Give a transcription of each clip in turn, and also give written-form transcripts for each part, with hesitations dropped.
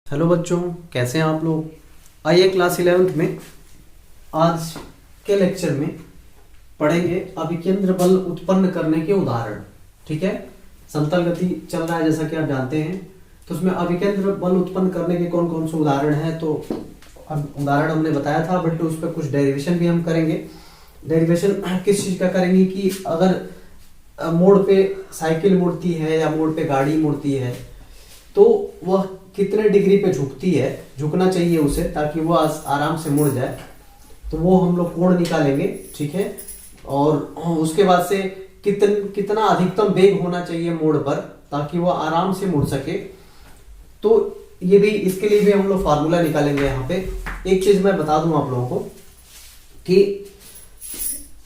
Hello बच्चों, कैसे हैं आप लोग। आइए क्लास 11th में आज के लेक्चर में पढ़ेंगे अभिकेंद्र बल उत्पन्न करने के उदाहरण। ठीक है, समतल गति चल रहा है जैसा कि आप जानते हैं, तो उसमें अभिकेंद्र बल उत्पन्न करने के कौन कौन से उदाहरण हैं। तो अब उदाहरण हमने बताया था, बट उस पर कुछ डेरिवेशन भी हम करेंगे। डेरिवेशन किस चीज का करेंगे कि अगर मोड़ पे साइकिल मुड़ती है या मोड़ पे गाड़ी मुड़ती है तो वह कितने डिग्री पे झुकती है, झुकना चाहिए उसे ताकि वो आराम से मुड़ जाए। तो वो हम लोग कोण निकालेंगे। ठीक है, और उसके बाद से कितना अधिकतम वेग होना चाहिए मोड़ पर ताकि वो आराम से मुड़ सके। तो ये भी, इसके लिए भी हम लोग फार्मूला निकालेंगे। यहाँ पे एक चीज मैं बता दूं आप लोगों को कि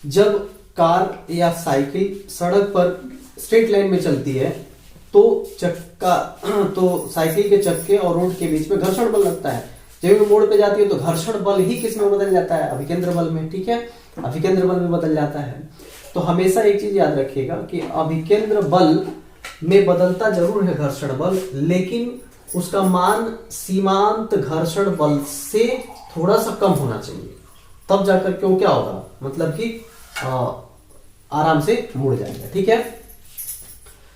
जब कार या साइकिल सड़क पर स्ट्रेट लाइन में चलती है तो साइकिल के चक्के और रोड के बीच में घर्षण बल लगता है। जब वो मोड़ पे जाती है तो घर्षण बल ही किस में बदल जाता है, अभिकेंद्र बल में। ठीक है, अभिकेंद्र बल में बदल जाता है। तो हमेशा एक चीज याद रखिएगा कि अभिकेंद्र बल में बदलता जरूर है घर्षण बल, लेकिन उसका मान सीमांत घर्षण बल से थोड़ा सा कम होना चाहिए, तब जाकर के वो क्या होगा, मतलब कि आराम से मुड़ जाएगा। ठीक है,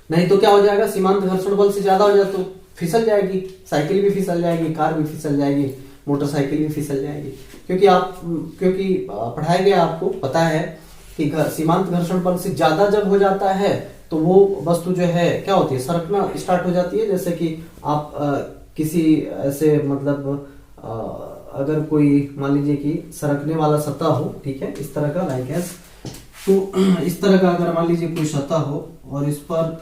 नहीं तो क्या हो जाएगा, सीमांत घर्षण बल से ज्यादा हो जाए तो फिसल जाएगी, साइकिल भी फिसल जाएगी, कार भी फिसल जाएगी, मोटरसाइकिल भी फिसल जाएगी। क्योंकि पढ़ाया गया, आपको पता है कि सीमांत घर्षण बल से ज्यादा जब हो जाता है तो वो वस्तु जो है क्या होती है, सरकना स्टार्ट हो जाती है। जैसे कि आप किसी ऐसे मतलब अगर कोई मान लीजिए कि सरकने वाला सतह हो, ठीक है, इस तरह का लाइक एस, तो इस तरह का अगर मान लीजिए कोई सतह हो और इस पर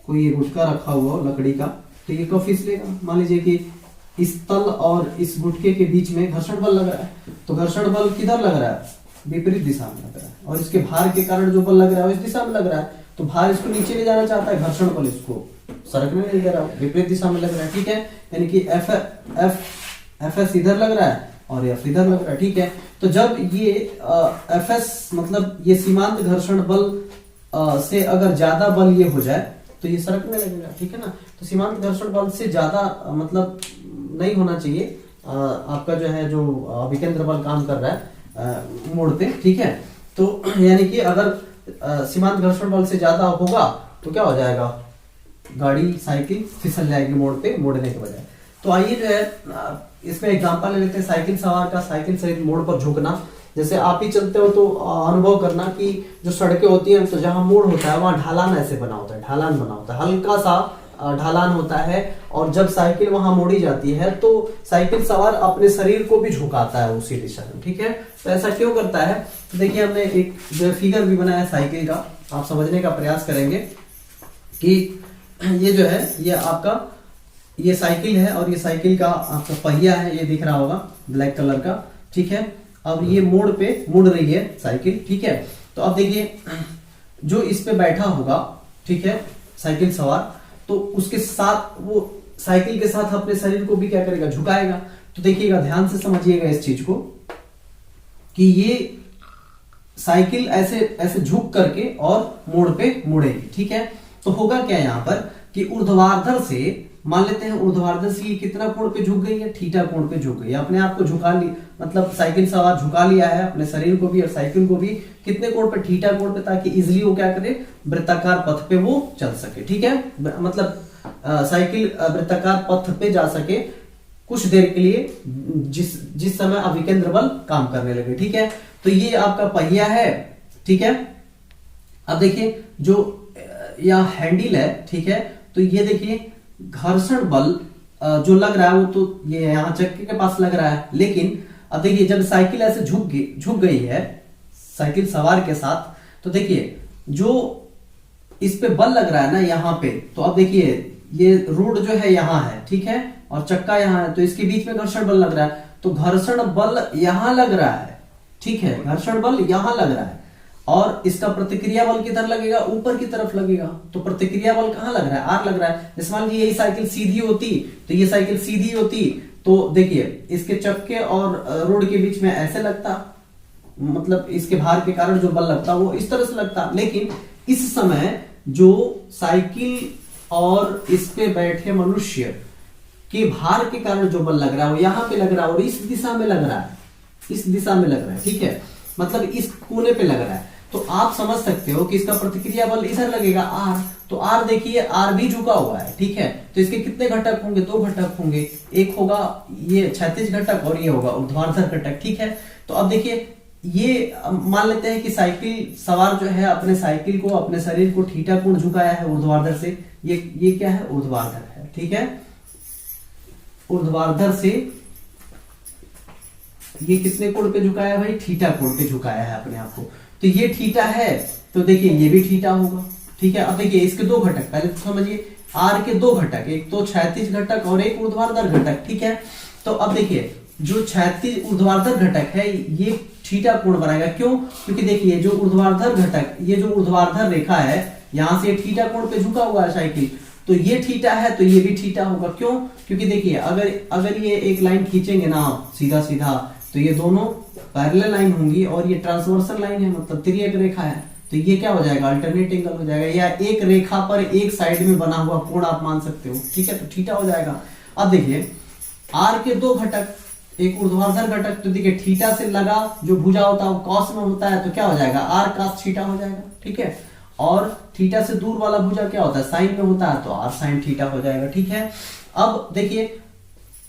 कोई ये गुटका रखा हुआ हो लकड़ी का, तो ये कब फिसलेगा। मान लीजिए कि इस तल और इस गुटके के बीच में घर्षण बल लग रहा है, तो घर्षण बल किधर लग रहा है, विपरीत दिशा में लग रहा है, और इसके भार के कारण जो बल लग रहा है वो इस दिशा में लग रहा है। तो भार इसको नीचे ले जाना चाहता है, घर्षण बल इसको सरकने नहीं दे रहा, विपरीत दिशा में लग रहा है। ठीक है, यानी कि एफ एस इधर लग रहा है और एफ इधर लग रहा है। ठीक है, तो जब ये एफ एस मतलब ये सीमांत घर्षण बल से अगर ज्यादा बल ये हो जाए तो ये सरकने लगेगा। ठीक है ना, तो सीमांत घर्षण बल से ज्यादा मतलब नहीं होना चाहिए आपका जो है, जो अभिकेंद्र बल काम कर रहा है मोड़ पे। ठीक है, तो यानी कि अगर सीमांत घर्षण बल से ज्यादा होगा तो क्या हो जाएगा, गाड़ी साइकिल फिसल जाएगी मोड़ पे, मोड़ने के बजाय। तो आइए जो है इसमें एग्जांपल ले लेते हैं, साइकिल सवार का साइकिल सहित मोड़ पर झुकना। जैसे आप ही चलते हो तो अनुभव करना कि जो सड़कें होती हैं तो जहां मोड़ होता है वहां ढालान ऐसे बना होता है, ढालान बना होता है, हल्का सा ढालान होता है। और जब साइकिल वहां मोड़ी जाती है तो साइकिल सवार अपने शरीर को भी झुकाता है उसी दिशा में। ठीक है, तो ऐसा क्यों करता है, देखिए हमने एक जो फिगर भी बनाया साइकिल का, आप समझने का प्रयास करेंगे कि ये जो है ये आपका ये साइकिल है और ये साइकिल का आपका पहिया है, ये दिख रहा होगा ब्लैक कलर का। ठीक है, अब ये मोड़ पे मुड़ रही है साइकिल। ठीक है, तो अब देखिए जो इस पे बैठा होगा, ठीक है, साइकिल सवार, तो उसके साथ वो साइकिल के साथ अपने शरीर को भी क्या करेगा, झुकाएगा। तो देखिएगा, ध्यान से समझिएगा इस चीज को कि ये साइकिल ऐसे ऐसे झुक करके और मोड़ पे मुड़ेगी। ठीक है, तो होगा क्या यहाँ पर कि ऊर्ध्वाधर से, मान लेते हैं ऊर्ध्वाधर से ये कितना कोण पे झुक गई है, थीटा कोण पे झुक गई है, अपने आप को झुका ली, मतलब साइकिल सवार झुका लिया है अपने शरीर को भी और साइकिल को भी, कितने कोण पे, थीटा कोण पे, ताकि इजिली वो क्या करे, वृत्ताकार पथ पे वो चल सके। ठीक है, मतलब साइकिल वृत्ताकार पथ पे जा सके कुछ देर के लिए, जिस समय अभिकेंद्र बल काम करने लगे। ठीक है, तो ये आपका पहिया है। ठीक है, अब देखिए जो यह हैंडल है, ठीक है, तो ये देखिए घर्षण बल जो लग रहा है वो तो ये यहाँ चक्के के पास लग रहा है, लेकिन अब देखिए जब साइकिल ऐसे झुक गई है साइकिल सवार के साथ, तो देखिए जो इस पे बल लग रहा है ना यहाँ पे, तो अब देखिए ये रोड जो है यहाँ है, ठीक है, और चक्का यहाँ है, तो इसके बीच में घर्षण बल लग रहा है, तो घर्षण बल यहाँ लग रहा है। ठीक है, घर्षण बल यहाँ लग रहा है और इसका प्रतिक्रिया बल किधर लगेगा, ऊपर की तरफ लगेगा। तो प्रतिक्रिया बल कहाँ लग रहा है, आर लग रहा है। जैसे मान लीजिए यही साइकिल सीधी होती, तो ये साइकिल सीधी होती तो देखिए इसके चक्के और रोड के बीच में ऐसे लगता, मतलब इसके भार के कारण जो बल लगता वो इस तरह से लगता। लेकिन इस समय जो साइकिल और इस पे बैठे मनुष्य कि भार के कारण जो बल लग रहा है वो यहाँ पे लग रहा है और इस दिशा में लग रहा है, इस दिशा में लग रहा है, ठीक है, मतलब इस कोने पे लग रहा है। तो आप समझ सकते हो कि इसका प्रतिक्रिया बल इधर लगेगा R। तो R देखिए R भी झुका हुआ है, ठीक है, तो इसके कितने घटक होंगे, 2 घटक होंगे, एक होगा ये क्षैतिज घटक और ये होगा ऊर्ध्वाधर घटक, ठीक है। तो अब देखिए ये मान लेते हैं कि साइकिल सवार जो है अपने साइकिल को, अपने शरीर को थीटा कोण झुकाया है ऊर्ध्वाधर से, ये क्या है, ऊर्ध्वाधर है, ठीक है, ऊर्ध्वाधर से ये कितने कोण पे झुकाया है भाई, थीटा कोण पे झुकाया है अपने आप को। तो ये थीटा है, तो देखिए ये भी थीटा होगा, ठीक है। अब देखिए इसके 2 घटक, पहले तो समझिए R के 2 घटक, एक तो क्षैतिज घटक और एक ऊर्ध्वाधर घटक, ठीक है। तो अब देखिए जो क्षैतिज ऊर्ध्वाधर घटक है ये थीटा कोण बनाएगा, क्यों, क्योंकि देखिए जो ऊर्ध्वाधर घटक, ये जो ऊर्ध्वाधर रेखा है यहां से थीटा कोण पे झुका हुआ है साइकिल, तो ये थीटा है तो ये भी थीटा होगा, क्यों, क्योंकि देखिए अगर ये एक लाइन खींचेंगे ना सीधा सीधा तो ये दोनों पैरेलल लाइन होंगी और ये ट्रांसवर्सल लाइन है, मतलब तिर्यक रेखा है, तो ये क्या हो जाएगा, अल्टरनेट एंगल हो जाएगा, या एक रेखा पर एक साइड में बना हुआ कोण आप मान सकते हो, ठीक है, तो थीटा हो जाएगा। अब देखिए R के 2 घटक, एक ऊर्ध्वाधर घटक, तो देखिए थीटा से लगा जो भुजा होता है वो कॉस में होता है, तो क्या हो जाएगा, R cos थीटा हो जाएगा, ठीक है। और थीटा से दूर वाला भुजा क्या होता है, साइन में होता है, तो R sin थीटा हो जाएगा, ठीक है। अब देखिए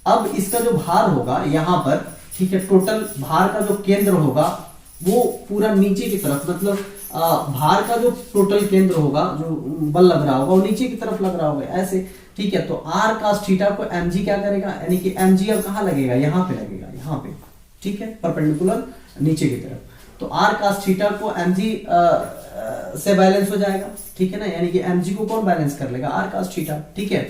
अब इसका जो भार होगा यहाँ पर, ठीक है, टोटल भार का जो केंद्र होगा वो पूरा नीचे की तरफ, मतलब भार का जो टोटल केंद्र होगा, जो बल लग रहा होगा वो नीचे की तरफ लग रहा होगा ऐसे, ठीक है। तो R cos थीटा को mg क्या करेगा, यानी कि mg अब कहाँ लगेगा, यहाँ पे लगेगा, यहाँ पे, ठीक है, परपेंडिकुलर नीचे की तरफ। तो R cos थीटा को mg से बैलेंस हो जाएगा, ठीक है ना, यानी कि mg को कौन बैलेंस कर लेगा, R cos थीटा, ठीक है।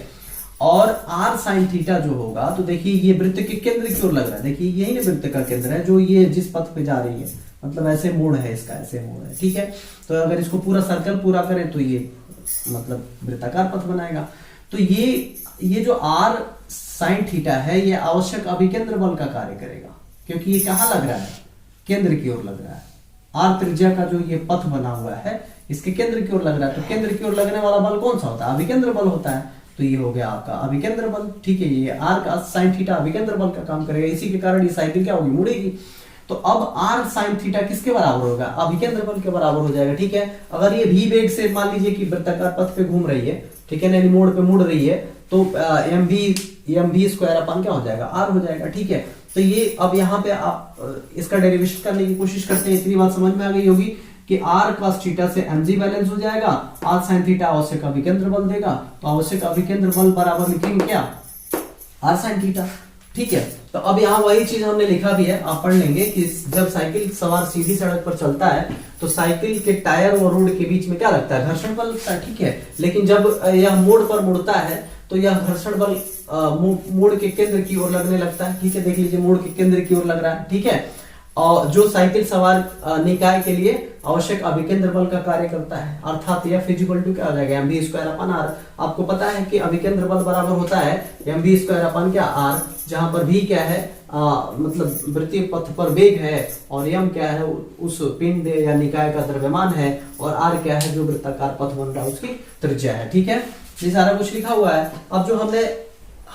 और R sin थीटा जो होगा, तो देखिए ये वृत्त के केंद्र की ओर लग रहा है, देखिए यही ना वृत्त का केंद्र है, जो ये जिस पथ पे जा रही है, मतलब ऐसे मोड़ है इसका, ऐसे मोड़ है, ठीक है। तो अगर इसको पूरा सर्कल पूरा करें तो ये मतलब वृत्ताकार पथ बनाएगा। तो ये जो R sin थीटा है ये आवश्यक अभिकेंद्र बल का कार्य करेगा, क्योंकि ये कहाँ लग रहा है, केंद्र की ओर लग रहा है। R त्रिज्या का जो ये पथ बना हुआ है इसके केंद्र की ओर लग रहा है, तो केंद्र की ओर लगने वाला बल कौन सा होता है, अभिकेंद्र बल होता है। तो ये हो गया आपका अभिकेंद्र बल, ठीक है, ये R का sin थीटा अभिकेंद्र बल का काम करेगा, इसी के कारण ये साइकिल क्या होगी, मुड़ेगी। तो अब R sin थीटा किसके बराबर होगा, अभिकेंद्र बल के बराबर हो जाएगा, ठीक है। अगर ये v वेग से मान लीजिए कि वृत्ताकार पथ पे घूम रही है, ठीक है ना, मोड़ पे मुड़ रही है, तो mv स्क्वायर अपन क्या हो जाएगा, R हो जाएगा, ठीक है। तो ये अब यहाँ पे आप इसका डेरिवेशन करने की कोशिश करते हैं, इतनी बात समझ में आ गई होगी कि R cos थीटा से mg बैलेंस हो जाएगा, R sin थीटा आवश्यक अभिकेंद्र बल देगा, तो आवश्यक अभिकेंद्र बल बराबर लिखेंगे क्या, R sin थीटा, ठीक है। तो अब यहाँ वही चीज हमने लिखा भी है, आप पढ़ लेंगे कि जब साइकिल सवार सीधी सड़क पर चलता है तो साइकिल के टायर और रोड के बीच में क्या लगता है, घर्षण बल लगता है, ठीक है। लेकिन जब यह मोड़ पर मुड़ता है तो यह घर्षण बल मोड़ के केंद्र की ओर लगने लगता है, ठीक है, देख लीजिए मोड़ के केंद्र की ओर लग रहा है, ठीक है। और जो साइकिल सवार निकाय के लिए आवश्यक अभिकेंद्र बल का कार्य करता है, अर्थात यह फिजिकल टू क्या हो जाएगा, mv स्क्वायर अपन r। आपको पता है कि अभिकेंद्र बल बराबर होता है mv स्क्वायर अपन क्या r, जहां पर v क्या है मतलब वृत्तीय पथ पर वेग है, और m क्या है उस पिंड या निकाय का द्रव्यमान है, और r क्या है जो वृत्ताकार पथ बन रहा है उसकी त्रिज्या है, ठीक है। ये सारा कुछ लिखा हुआ है। अब जो हमने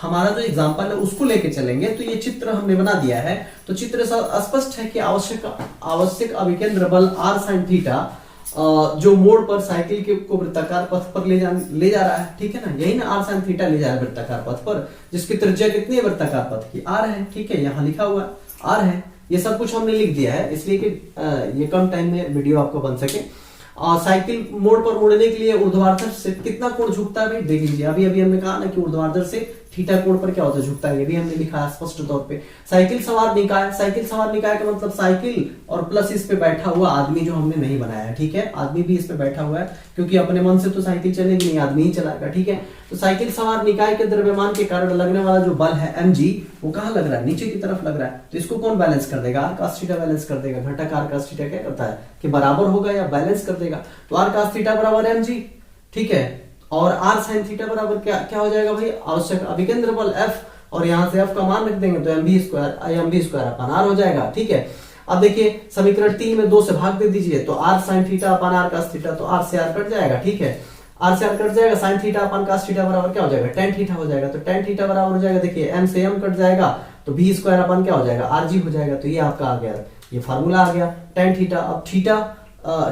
हमारा जो एग्जाम्पल है उसको लेके चलेंगे, तो ये चित्र हमने बना दिया है, तो चित्र स्पष्ट है कि आवश्यक अभिकेंद्र बल R sin थीटा जो मोड़ पर साइकिल को वृत्ताकार पथ पर ले जा रहा है, ठीक है ना, यही ना R sin थीटा ले जा रहा है वृत्ताकार पथ पर, जिसकी त्रिज्या कितनी है वृत्ताकार पथ की, R है, ठीक है, यहाँ लिखा हुआ R है। ये सब कुछ हमने लिख दिया है इसलिए कि ये कम टाइम में वीडियो आपको बन सके। साइकिल मोड़ पर मुड़ने के लिए ऊर्ध्वाधर से कितना कोण झुकता है, देख लीजिए, अभी हमने कहा ना कि ऊर्ध्वाधर से थीटा कोण पर क्या होता है, झुकता है, ये भी हमने लिखा है स्पष्ट तौर पे। साइकिल सवार निकाय का मतलब साइकिल और प्लस इस पे बैठा हुआ आदमी जो हमने नहीं बनाया है, ठीक है, आदमी भी इस पे बैठा हुआ है, क्योंकि अपने मन से तो साइकिल चलेगी नहीं, आदमी ही चलाएगा, ठीक है। तो साइकिल सवार निकाय के द्रव्यमान के कारण लगने वाला जो बल है mg वो कहाँ लग रहा है, नीचे की तरफ लग रहा है, तो इसको कौन बैलेंस कर देगा, R cos थीटा बैलेंस कर देगा। घटक R cos थीटा क्या करता है कि बराबर होगा या बैलेंस कर देगा, तो R cos थीटा बराबर mg, ठीक है, और R sin थीटा बराबर क्या हो जाएगा भाई, आवश्यक अभिकेंद्र बल F, और यहाँ से F का मान रख देंगे तो mv स्क्वायर अपन R हो जाएगा, ठीक है। अब देखिए समीकरण 3 में 2 से भाग दे दीजिए, तो R sin थीटा अपन R cos थीटा, तो R से R कट जाएगा, ठीक है। आर से आर कट जाएगा, साइन थीटा अपन cos थीटा बराबर क्या हो जाएगा, tan थीटा हो जाएगा। तो tan थीटा बराबर हो जाएगा, देखिए m से m कट जाएगा तो v स्क्वायर अपन क्या हो जाएगा, rg हो जाएगा। तो ये आपका आ गया, ये फार्मूला आ गया tan थीटा। अब थीटा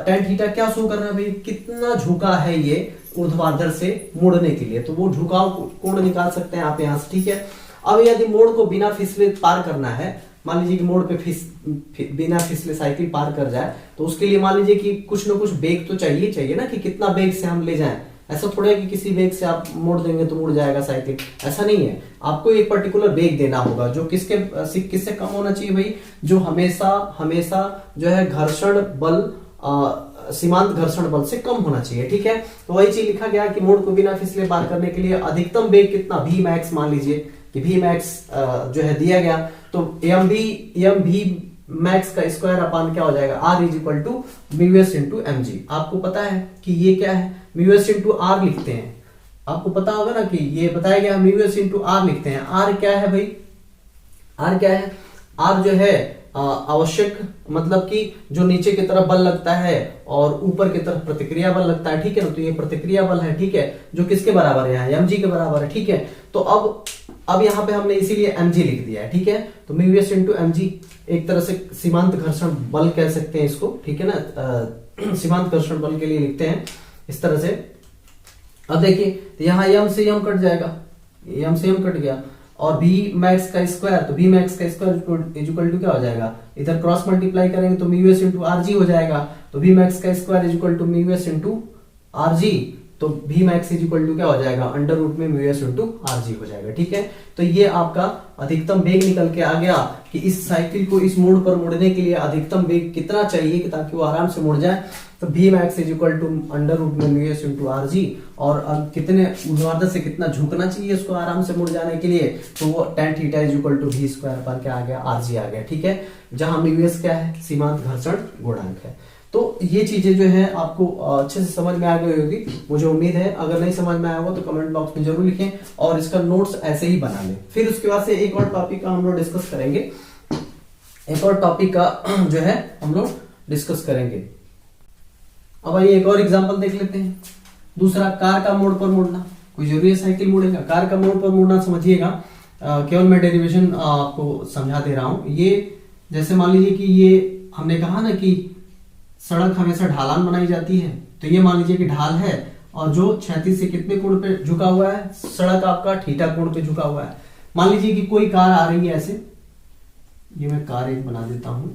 tan थीटा क्या शो कर रहा है भाई, कितना झुका है ये ऊर्ध्वाधर से मुड़ने के लिए, तो वो झुकाव कोण निकाल सकते हैं आप यहाँ से, ठीक है। अब यदि मोड़ को बिना फिसले पार करना है, मान लीजिए कि मोड़ पे बिना फिसले साइकिल पार कर जाए, तो उसके लिए मान लीजिए कि कुछ ना कुछ बेग तो चाहिए ना, कि कितना बेग से हम ले जाएं। ऐसा थोड़ा है कि किसी बेग से आप मोड़ देंगे तो मुड़ जाएगा साइकिल, ऐसा नहीं है। आपको एक पर्टिकुलर बेग देना होगा जो किससे कम होना चाहिए भाई, जो हमेशा जो है घर्षण बल सीमांत घर्षण बल से कम होना चाहिए, ठीक है। तो वही चीज लिखा गया कि मोड़ को बिना फिसले पार करने के लिए अधिकतम वेग कितना, v मैक्स, मान लीजिए कि v मैक्स जो है दिया गया, तो एम भी मैक्स का स्क्वायर अपान क्या हो जाएगा, r is equal to mu S into M G. आपको पता है कि ये क्या है, म्यू एस इंटू आर लिखते हैं, आपको पता होगा ना कि ये बताया गया म्यू एस इंटू आर लिखते हैं। आर क्या है भाई, आर क्या है, आर जो है आवश्यक, मतलब कि जो नीचे की तरफ बल लगता है और ऊपर की तरफ प्रतिक्रिया बल लगता है, ठीक है ना। तो ये प्रतिक्रिया बल है, ठीक है, जो किसके बराबर है, यहाँ mg के बराबर है, ठीक है। तो अब यहाँ पे हमने इसीलिए mg लिख दिया है, ठीक है। तो म्यू एस इंटू mg एक तरह से सीमांत घर्षण बल कह सकते हैं इसको, ठीक है ना, सीमांत घर्षण बल के लिए लिखते हैं इस तरह से। अब देखिए तो यहाँ m से m कट जाएगा, m से m कट गया, और v मैक्स का स्क्वायर, तो v मैक्स का स्क्वायर इज इक्वल टू क्या हो जाएगा, इधर क्रॉस मल्टीप्लाई करेंगे तो mu S into R G हो जाएगा। तो v मैक्स का square is equal to mu S into R G, तो v max is equal to क्या हो जाएगा, अंडर रूट में mu S into R G हो जाएगा, ठीक है। तो ये आपका अधिकतम वेग निकल के आ गया कि इस साइकिल को इस मोड़ पर मुड़ने के लिए अधिकतम वेग कितना चाहिए ताकि वो आराम से मुड़ जाए। तो v max is equal to under root में mu S into R G, और अब कितने ऊर्ध्वाधर से कितना झुकना चाहिए उसको आराम से मुड़ जाने के लिए, तो वो tan theta is equal to v square पर क्या आ गया, आर जी आ गया, ठीक है। जहां म्यू एस क्या है, सीमांत घर्षण गुणांक है। तो ये चीजें जो है आपको अच्छे से समझ में आ गई होगी, मुझे उम्मीद है। अगर नहीं समझ में आया होगा तो कमेंट बॉक्स में जरूर लिखें, और इसका नोट्स ऐसे ही बना लें। फिर उसके बाद से एक और टॉपिक का हम लोग डिस्कस करेंगे, एक और टॉपिक का जो है हम लोग डिस्कस करेंगे। अब आइए एक और एग्जांपल देख लेते हैं। दूसरा, कार का मोड़ पर मुड़ना। कोई जरूरी है साइकिल मुड़ेगा, कार का मोड़ पर मुड़ना समझिएगा, केवल मैं डेरिवेशन आपको समझा दे रहा हूं। ये जैसे मान लीजिए कि ये हमने कहा ना कि सड़क हमेशा ढालान बनाई जाती है, तो ये मान लीजिए कि ढाल है और जो क्षैतिज से कितने कोण पे झुका हुआ है, सड़क आपका थीटा कोण पे झुका हुआ है। मान लीजिए कि कोई कार आ रही है ऐसे, ये मैं कार एक बना देता हूं,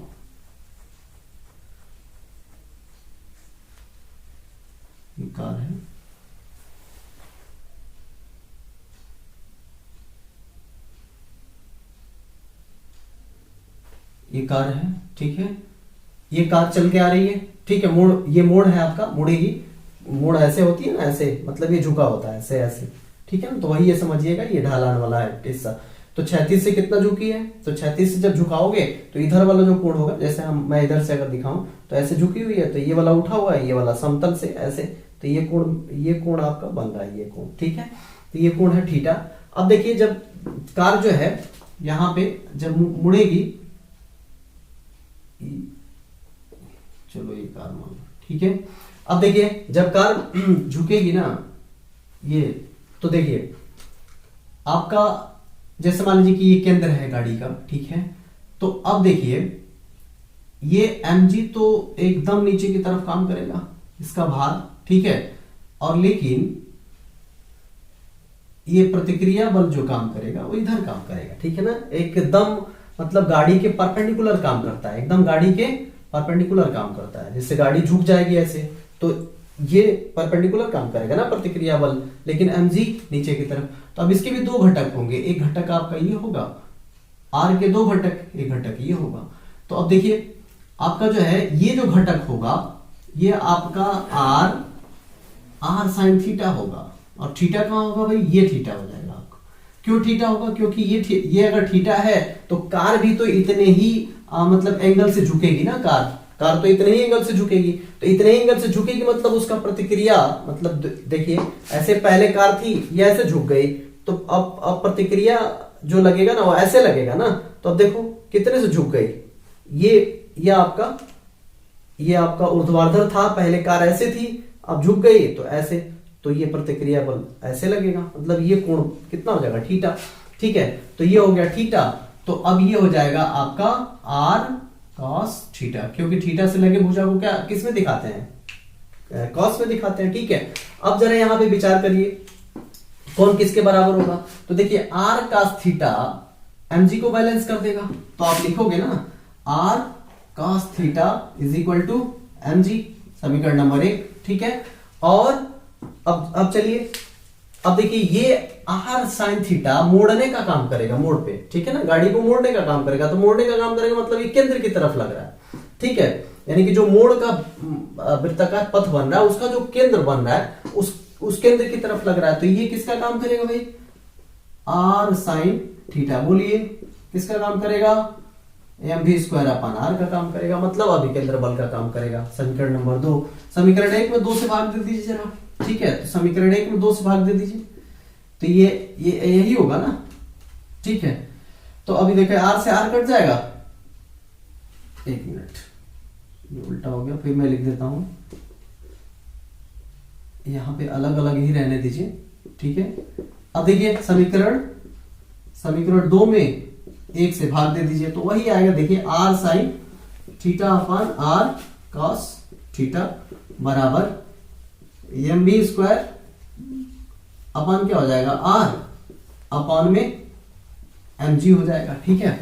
ये कार है, ये कार है, ठीक है। ये कार चल के आ रही है, ठीक है, मोड़, ये मोड़ है आपका, मुड़ेगी, मोड़ ऐसे होती है ना, ऐसे मतलब ये झुका होता है ऐसे ऐसे, ठीक है ना। तो वही ये समझिएगा, ये ढालान वाला है हिस्सा। तो क्षैतिज से कितना झुकी है, तो क्षैतिज से जब झुकाओगे तो इधर वाला जो कोण होगा, जैसे मैं इधर से अगर दिखाऊं तो ऐसे झुकी हुई है, तो ये वाला उठा हुआ है, ये वाला समतल से ऐसे, तो ये कोण आपका बन रहा है, ये कोण, ठीक है। तो ये कोण है थीटा। अब देखिए जब कार जो है यहाँ पे जब मुड़ेगी, चलो ये कार मान लो, ठीक है। अब देखिए जब कार झुकेगी ना ये, तो देखिए आपका जैसे मान लीजिए कि ये केंद्र है गाड़ी का, ठीक है। तो अब देखिए ये mg तो एकदम नीचे की तरफ काम करेगा, इसका भार, ठीक है। और लेकिन ये प्रतिक्रिया बल जो काम करेगा वो इधर काम करेगा, ठीक है ना, एकदम मतलब गाड़ी के परपेंडिकुलर काम करता है, एकदम गाड़ी के परपेंडिकुलर काम करता है। जैसे गाड़ी झुक जाएगी ऐसे, तो ये परपेंडिकुलर काम करेगा ना प्रतिक्रिया बल, लेकिन mg नीचे की तरफ। तो अब इसके भी दो घटक होंगे, एक घटक आपका ये होगा, r के दो घटक, एक घटक ये होगा। तो अब देखिए आपका जो है ये जो घटक होगा ये आपका r sin थीटा होगा, और थीटा कहाँ होगा भाई, ये थीटा हो जाएगा आपका। क्यों थीटा होगा, क्योंकि ये अगर थीटा है तो कार भी तो इतने ही मतलब एंगल से झुकेगी ना, कार तो इतने ही एंगल से झुकेगी। तो इतने ही एंगल से झुकेगी मतलब उसका प्रतिक्रिया, मतलब देखिए ऐसे पहले कार थी, ये ऐसे झुक गई, तो अब प्रतिक्रिया जो लगेगा ना वो ऐसे लगेगा ना। तो अब देखो कितने से झुक गई, ये आपका ऊर्ध्वाधर था, पहले कार ऐसे थी, अब झुक गई तो ऐसे। तो ये प्रतिक्रिया बल ऐसे लगेगा, मतलब ये कोण कितना हो जाएगा, थीटा। ठीक है, तो ये हो गया थीटा। तो अब ये हो जाएगा आपका आर कॉस थीटा, क्योंकि थीटा से लगे भुजा को क्या किस में दिखाते हैं, कॉस में दिखाते हैं। ठीक है, अब जरा यहां पे विचार करिए कौन किसके बराबर होगा। तो देखिए आर कॉस थीटा mg को बैलेंस कर देगा, तो आप लिखोगे ना R cos theta is equal to mg, समीकरण नंबर 1। ठीक है, और अब चलिए, अब देखिए ये आर साइन थीटा मोड़ने का काम करेगा, मोड़ पे। ठीक है ना, गाड़ी को मोड़ने का काम करेगा, तो मोड़ने का काम करेगा मतलब ये केंद्र की तरफ लग रहा है। ठीक है, यानी कि जो मोड़ का वृत्ताकार पथ बन रहा है उसका जो केंद्र बन रहा है उस केंद्र की तरफ लग रहा है। तो ये किसका काम करेगा भाई, आर साइन थीटा। बोलिए किसका काम करेगा, mv² अपन r का काम करेगा, मतलब अभिकेंद्र बल का काम करेगा। समीकरण नंबर 2, समीकरण 1 में 2 से भाग दे दीजिए जरा। ठीक है, तो समीकरण 1 में 2 से भाग दे दीजिए, तो ये यही होगा ना। ठीक है, तो अभी देखिए r से r कट जाएगा, 1 मिनट, ये उल्टा हो गया, फिर मैं लिख देता हूं, यहां पे अलग अलग ही रहने दीजिए। ठीक है, अब देखिए समीकरण 2 में 1 से भाग दे दीजिए, तो वही आएगा। देखिए आर साइन थीटा अपन आर कॉस थीटा बराबर mv² अपन क्या हो जाएगा, आर अपन में mg हो जाएगा। ठीक है,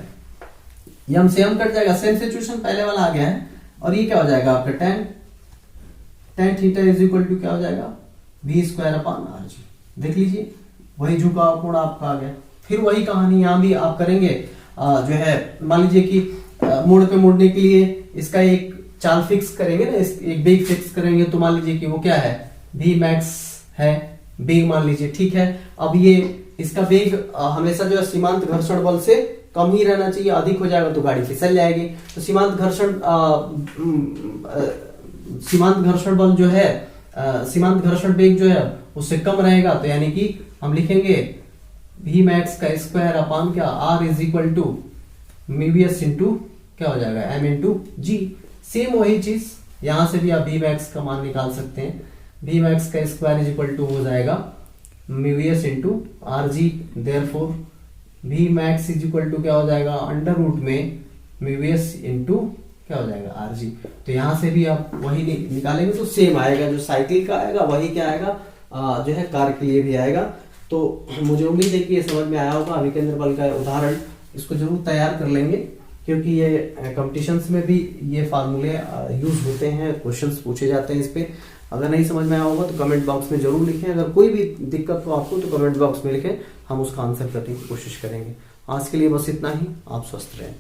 यम से यम कट जाएगा, सेम सिचुएशन पहले वाला आ गया है। और ये क्या हो जाएगा आपका tan theta is equal to क्या हो जाएगा, v² अपन rg। देख लीजिए वही झुकाव कोण आपका आ गया। फिर वही कहानी यहां भी आप करेंगे, जो है मान लीजिए कि मोड़ पे मोड़ने के लिए इसका एक चाल फिक्स करेंगे ना, एक बेग फिक्स करेंगे, तो मान लीजिए कि वो क्या है, v max है बेग मान लीजिए। ठीक है, अब ये इसका बेग हमेशा जो है सीमांत घर्षण बल से कम ही रहना चाहिए, अधिक हो जाएगा तो गाड़ी फिसल जाएगी। तो सीमांत घर्षण बल जो है, सीमांत घर्षण बेग जो है उससे कम रहेगा, तो यानी कि हम लिखेंगे v max का स्क्वायर अपान क्या, r is equal to mu s into क्या हो जाएगा, m इंटू जी। सेम वही चीज यहां से भी आप v max का मान निकाल सकते हैं, v max का स्क्वायर इज इक्वल टू हो जाएगा mu s into R G. Therefore v max is equal to क्या हो जाएगा, अंडर रूट में म्यूवियस इंटू क्या हो जाएगा, आर जी। तो यहां से भी आप वही निकालेंगे तो सेम आएगा, जो साइकिल का आएगा वही क्या आएगा, जो है कार के लिए भी आएगा। तो मुझे उम्मीद है कि ये समझ में आया होगा। अभिकेंद्र बल का उदाहरण इसको जरूर तैयार कर लेंगे, क्योंकि ये कंपटीशंस में भी ये फार्मूले यूज होते हैं, क्वेश्चंस पूछे जाते हैं इस पे। अगर नहीं समझ में आया होगा तो कमेंट बॉक्स में जरूर लिखें। अगर कोई भी दिक्कत हो आपको तो कमेंट बॉक्स में लिखें, हम उसका आंसर करने की कोशिश करेंगे। आज के लिए बस इतना ही, आप स्वस्थ रहें।